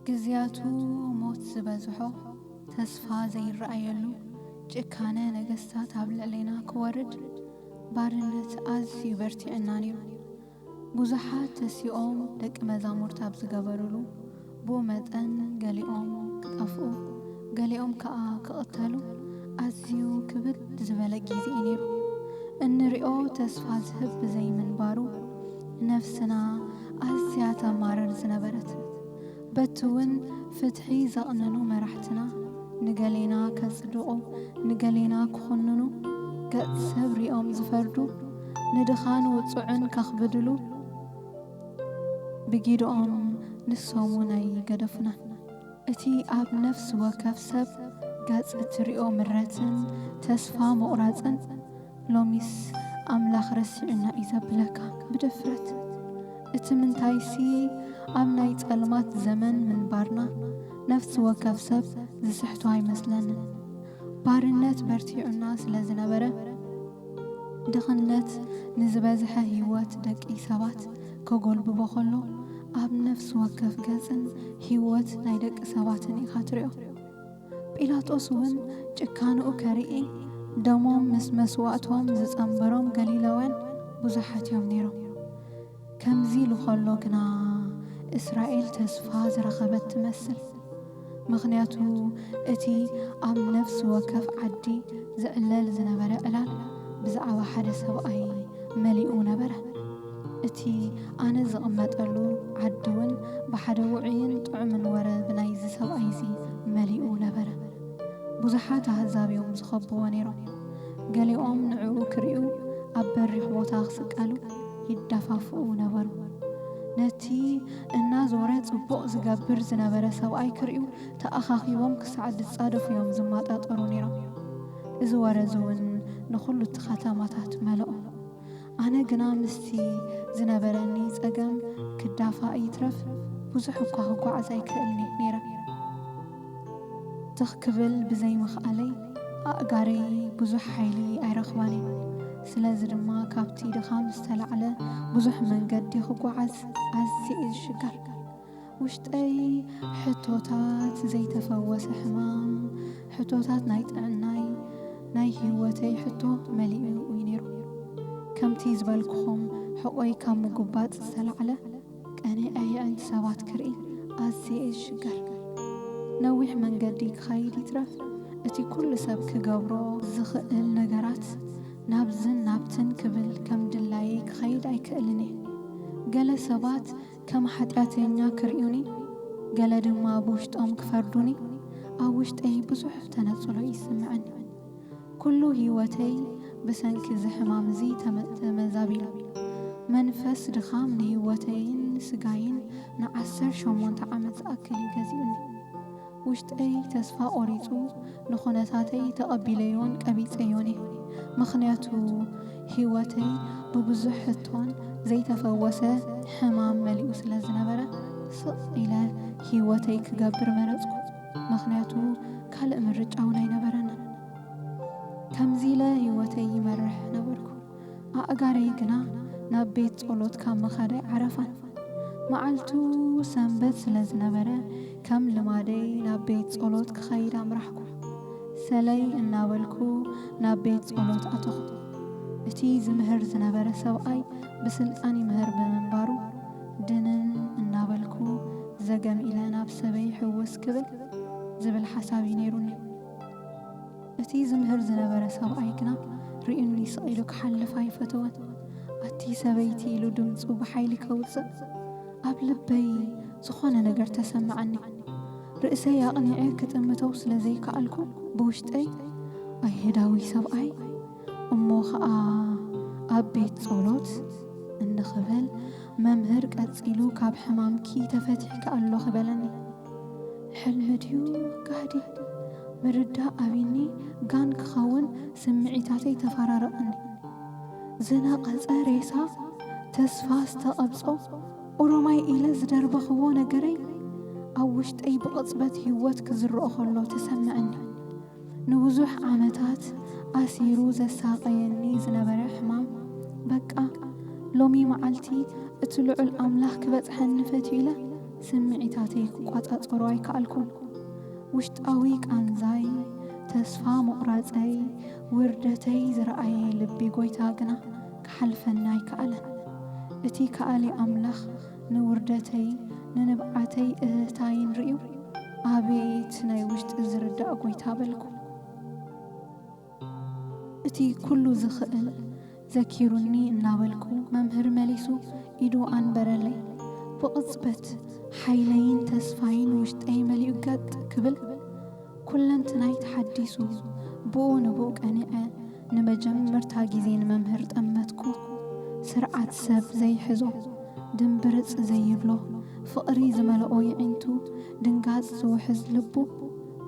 ግዚያቱ ሞት ዝበዝሖ ተስፋ ዘይረአየሉ ጭካነ ነገስታት ኣብ ልዕለና ክወርድ ባርነት ኣዝዩ በርቲዕና ነይሩ። ብዙሓት ተሲኦም ደቂ መዛሙርት ኣብ ዝገበሩሉ ብኡ መጠን ገሊኦም ክጠፍኡ ገሊኦም ከዓ ክቕተሉ ኣዝዩ ክብድ ዝበለ ጊዜ ነይሩ። እንሪኦ ተስፋ ዝህብ ብዘይምንባሩ ነፍስና ኣዝያ ተማረር ዝነበረት በትውን ፍትሒ ዘቕነኑ መራሕትና ንገሌና ከጽድቑ ንገሌና ክኹንኑ ገጽ ሰብ ሪኦም ዝፈርዱ ንድኻን ውፅዕን ከኽብድሉ ብጊድኦም ንሶሙ ናይ ገደፉና እቲ ኣብ ነፍሲ ወከፍ ሰብ ገጽ እትሪኦ ምረትን ተስፋ መቑራፅን ሎሚስ ኣምላኽ ረሲዕና እዩ ዘብለካ ብድፍረት እቲ ምንታይሲ ኣብ ናይ ጸልማት ዘመን ምንባርና ነፍሲ ወከፍ ሰብ ዝስሕቶ ኣይመስለንን። ባርነት በርቲዑና ስለ ዝነበረ ድኽነት ንዝበዝሐ ህይወት ደቂ ሰባት ከጎልብቦ ከሎ ኣብ ነፍሲ ወከፍ ገጽን ህይወት ናይ ደቂ ሰባትን ኢኻ ትሪኦ። ጲላጦስ እውን ጭካንኡ ከርኢ ደሞም ምስ መስዋዕቶም ዝጸንበሮም ገሊላውያን ብዙሓት እዮም ነይሮም። ከምዚ ኢሉ ከሎ ግና እስራኤል ተስፋ ዝረኸበት ትመስል። ምኽንያቱ እቲ ኣብ ነፍሲ ወከፍ ዓዲ ዝዕለል ዝነበረ ዕላል ብዛዕባ ሓደ ሰብኣይ መሊኡ ነበረ። እቲ ኣነ ዝቕመጠሉ ዓዲ እውን ብሓደ ውዑይን ጥዑምን ወረብ ናይዚ ሰብኣይ እዚ መሊኡ ነበረ። ብዙሓት ኣህዛብ እዮም ዝኸብዎ ነይሮም። ገሊኦም ንዕኡ ክሪኡ ኣብ በሪኽ ቦታ ክስቀሉ ይዳፋፍኡ ነበሩ። ነቲ እናዞረ ጽቡቕ ዝገብር ዝነበረ ሰብኣይ ክሪኡ ተኣኻኺቦም ክሳዕ ዝጻደፉ እዮም ዝማጣጠሩ ነይሮም። እዚ ወረዚ እውን ንኹሉ እቲ ኸተማታት መለኦ። ኣነ ግና ምስቲ ዝነበረኒ ጸገም ክዳፋእ ይትረፍ ብዙሕ እኳ ክጓዓዝ ኣይክእልኒ ነይረ። ትኽ ክብል ብዘይምኽኣለይ ኣእጋረይ ብዙሕ ሓይሊ ኣይረኽባኒ። ስለዚ ድማ ካብቲ ድኻም ዝተላዕለ ብዙሕ መንገዲ ክጓዓዝ ኣዝየ ዝሽጋር ውሽጠይ ሕቶታት ዘይተፈወሰ ሕማም ሕቶታት ናይ ጥዕናይ ናይ ህይወተይ ሕቶ መሊኡ እዩ ነይሩ። ከምቲ ዝበልክኹም ሕቆይ ካብ ምጉባጥ ዝተላዕለ ቀነ ኣየዕንቲ ሰባት ክርኢ ኣዝየ ዝሽጋር ነዊሕ መንገዲ ክኸይድ ይትረፍ እቲ ኩሉ ሰብ ክገብሮ ዝኽእል ነገራት ናብዝን ናብትን ክብል ከም ድላዬ ክኸይድ ኣይክእልን እየ። ገለ ሰባት ከም ሓጢአተኛ ክርእዩኒ ገለ ድማ ብውሽጦም ክፈርዱኒ ኣብ ውሽጠይ ብዙሕ ተነጽሎ ይስምዐኒ። ኩሉ ህይወተይ ብሰንኪ ዝሕማም እዚ ተመዛቢሉ መንፈስ ድኻም ንህይወተይን ስጋይን ን18 ዓመት ዝኣክል ይገዚኡኒ። ውሽጠይ ተስፋ ቆሪጹ ንኹነታተይ ተቐቢለዮን ቀቢጸዮን እየ። ምኽንያቱ ህይወተይ ብብዙሕ ሕቶን ዘይተፈወሰ ሕማም መሊኡ ስለ ዝነበረ ስቕ ኢለ ህይወተይ ክገብር መረጽኩ። ምኽንያቱ ካልእ ምርጫውን ኣይነበረንን። ከምዚ ኢለ ህይወተይ ይመርሕ ነበርኩ። ኣእጋረይ ግና ናብ ቤት ጸሎት ካብ ምኸደይ ዓረፋን። መዓልቱ ሰንበት ስለ ዝነበረ ከም ልማደይ ናብ ቤት ጸሎት ክኸይድ ኣምራሕኩ። ሰለይ እናበልኩ ናብ ቤት ጸሎት ኣተኹ። እቲ ዝምህር ዝነበረ ሰብኣይ ብስልጣን ይምህር ብምንባሩ ድንን እናበልኩ ዘገም ኢለ ናብ ሰበይ ሕውስ ክብል ዝብል ሓሳብ ነይሩኒ። እቲ ዝምህር ዝነበረ ሰብኣይ ግና ርኡኒ ስቕ ኢሉ ክሓልፍ ኣይፈተወን። ኣቲ ሰበይቲ ኢሉ ድምፁ ብሓይሊ ከውፅእ ኣብ ልበይ ዝኾነ ነገር ተሰምዐኒ። ርእሰይ ኣቕኒዐ ክጥምተው ስለ ዘይከኣልኩ ብውሽጠይ ኣይሄዳዊ ሰብኣይ እሞ ኸዓ ኣብ ቤት ጸሎት እንኽብል መምህር ቀጺሉ ካብ ሕማምኪ ተፈቲሕካ ኣሎ ክበለኒ። ሕልሚ ድዩ ጋዲ ምርዳእ ኣቢኒ ጋን ክኸውን ስምዒታተይ ተፈራረቕኒ። ዝነቐጸ ሬሳ ተስፋ ዝተቐብጾ ኦሮማይ ኢለ ዝደርበኽዎ ነገረይ ኣብ ውሽጠይ ብቕጽበት ህይወት ክዝርኦ ከሎ ተሰምዐኒ። ንብዙሕ ዓመታት ኣሲሩ ዘሳቀየኒ ዝነበረ ሕማም በቃ ሎሚ መዓልቲ እቲ ልዑል ኣምላኽ ክበጽሐኒ ፈትዩ ኢለ ስምዒታተይ ክቋጻጸሮ ኣይከኣልኩን። ውሽጣዊ ቃንዛይ ተስፋ ምቑራጸይ ውርደተይ ዝረኣየ ልቢ ጎይታ ግና ክሓልፈና ኣይከኣለን። እቲ ከኣሊ ኣምላኽ ንውርደተይ ንንብዓተይ እህታይን ርእዩ ኣቤት ናይ ውሽጢ ዝርዳእ ጎይታ በልኩ። እቲ ኩሉ ዝኽእል ዘኪሩኒ እናበልኩ መምህር መሊሱ ኢዱ ኣንበረለይ። ብቕጽበት ሓይለይን ተስፋይን ውሽጠይ መሊኡ ገጥ ክብል ኩለንትናይ ተሓዲሱ ብኡ ንብኡ ቀኒዐ ንመጀመርታ ጊዜ ንመምህር ጠመትኩ። ስርዓት ሰብ ዘይሕዞ ድንብርጽ ዘይብሎ ፍቕሪ ዝመልኦ ይዕንቱ ድንጋጽ ዝውሕዝ ልቡ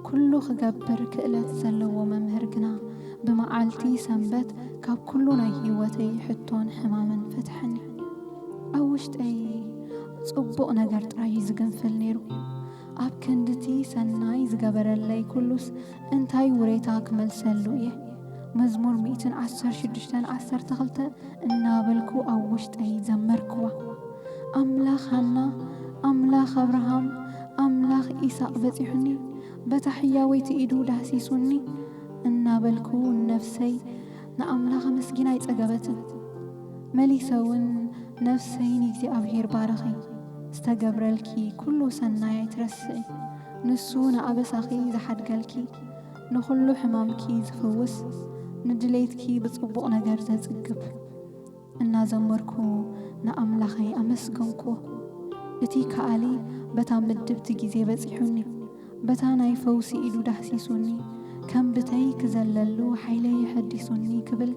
ኩሉ ክገብር ክእለት ዘለዎ መምህር ግና ብመዓልቲ ሰንበት ካብ ኩሉ ናይ ህይወተይ ሕቶን ሕማምን ፈትሐኒ። ኣብ ውሽጠይ ጽቡቕ ነገር ጥራይ ዝገንፍል ነይሩ። ኣብ ክንድቲ ሰናይ ዝገበረለይ ኩሉስ እንታይ ውሬታ ክመልሰሉ እየ? መዝሙር 116:12 እናበልኩ ኣብ ውሽጠይ ዘመርክዋ። ኣምላኽ ሃና፣ ኣምላኽ አብርሃም፣ ኣምላኽ ኢሳቅ በፂሑኒ በታ ሕያወይቲ ኢዱ ዳህሲሱኒ እናበልኩ ነፍሰይ ንኣምላኽ መስጊና ኣይጸገበትን። መሊሰውን ነፍሰይ ንእግዚአብሔር ባረኺ ዝተገብረልኪ ኩሉ ሰናይ ኣይትረስዒ። ንሱ ንኣበሳኺ ዝሓድገልኪ ንኹሉ ሕማምኪ ዝፍውስ ንድሌትኪ ብጽቡቕ ነገር ዘጽግብ እናዘመርኩ ንኣምላኸይ ኣመስገንክዎ። እቲ ከኣሊ በታ ምድብቲ ጊዜ በፂሑኒ በታ ናይ ፈውሲ ኢዱ ዳህሲሱኒ ከም ብተይ ክዘለሉ ሓይለይ የሐዲሱኒ ክብል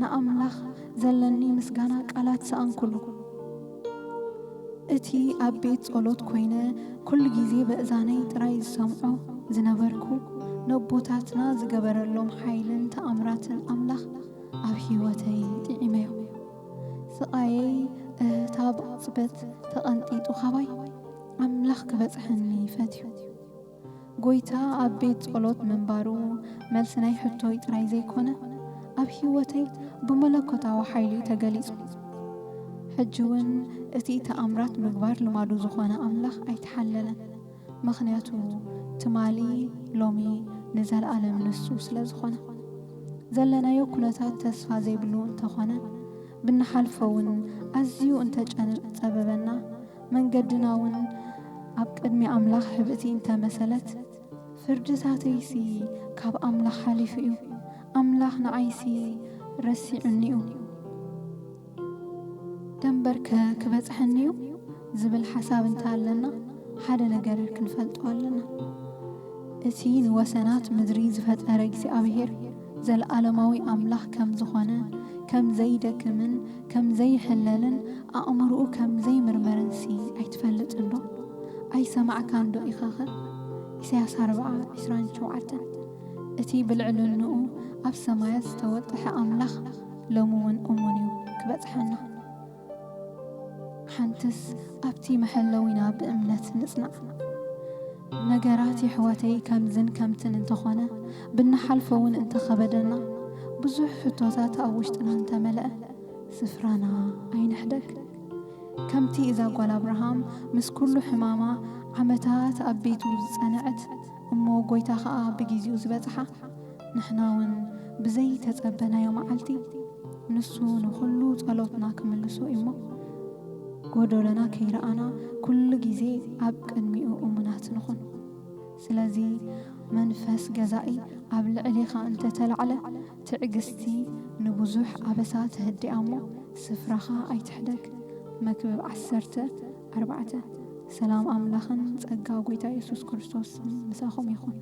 ንኣምላኽ ዘለኒ ምስጋና ቃላት ሰኣንኩሉ። እቲ ኣብ ቤት ጸሎት ኮይነ ኩሉ ጊዜ በእዛነይ ጥራይ ዝሰምዖ ዝነበርኩ ነቦታትና ዝገበረሎም ሓይልን ተኣምራትን ኣምላኽ ኣብ ህይወተይ ጥዒመዮ። ስቓየይ እታ ብቕጽበት ተቐንጢጡ ኸባይ ኣምላኽ ክበጽሐኒ ፈትዩ። ጎይታ ኣብ ቤት ጸሎት ምንባሩ መልሲ ናይ ሕቶይ ጥራይ ዘይኮነ ኣብ ህይወተይ ብመለኮታዊ ሓይሊ ተገሊጹ። ሕጂ እውን እቲ ተኣምራት ምግባር ልማዱ ዝኾነ ኣምላኽ ኣይተሓለለን። ምኽንያቱ ትማሊ ሎሚ ንዘለኣለም ንሱ ስለ ዝኾነ ዘለናዮ ኩነታት ተስፋ ዘይብሉ እንተኾነ ብንሓልፈውን ኣዝዩ እንተጨነጸበበና መንገድናውን ኣብ ቅድሚ ኣምላኽ ሕብእቲ እንተመሰለት ፍርድታተይሲ ካብ ኣምላኽ ሓሊፉ እዩ። ኣምላኽ ንዓይሲ ረሲዑኒ እዩ ደንበርከ ክበጽሐኒ እዩ ዝብል ሓሳብ እንተኣለና ሓደ ነገር ክንፈልጦ ኣለና። እቲ ንወሰናት ምድሪ ዝፈጠረ እግዚኣብሔር ዘለዓለማዊ ኣምላኽ ከም ዝኾነ ከም ዘይደክምን ከም ዘይሕለልን ኣእምርኡ ከም ዘይምርመርንሲ ኣይትፈልጥን ዶ? ኣይሰማዕካን ዶ ኢኸኸ? ኢሳያስ 40:27 እቲ ብልዕልንኡ ኣብ ሰማያት ዝተወጥሐ ኣምላኽ ሎሚ እውን እሙን እዩ ክበጽሐና። ሓንትስ ኣብቲ መሐለዊና ብእምነት ንጽናዕ። ነገራት የሕወተይ ከምዝን ከምትን እንተኾነ ብንሓልፈውን እንተኸበደና ብዙሕ ሕቶታት ኣብ ውሽጥና እንተመልአ ስፍራና ኣይንሕደግ። ከምቲ እዛ ጓል አብርሃም ምስ ኩሉ ሕማማ ዓመታት ኣብ ቤቱ ዝጸንዐት እሞ ጎይታ ኸኣ ብግዚኡ ዝበጽሓ ንሕና እውን ብዘይ ተጸበናዮ መዓልቲ ንሱ ንኹሉ ጸሎትና ክምልሶ እሞ ጎደለና ከይረኣና ኩሉ ጊዜ ኣብ ቅድሚኡ እሙናት ንኹን። ስለዚ መንፈስ ገዛኢ ኣብ ልዕሊኻ እንተተላዕለ ትዕግስቲ ንብዙሕ ኣበሳ ትህድኣ እሞ ስፍራኻ ኣይትሕደግ። መክብብ 10:4 ሰላም ኣምላኽን ጸጋ ጎይታ ኢየሱስ ክርስቶስ ምሳኹም ይኹን።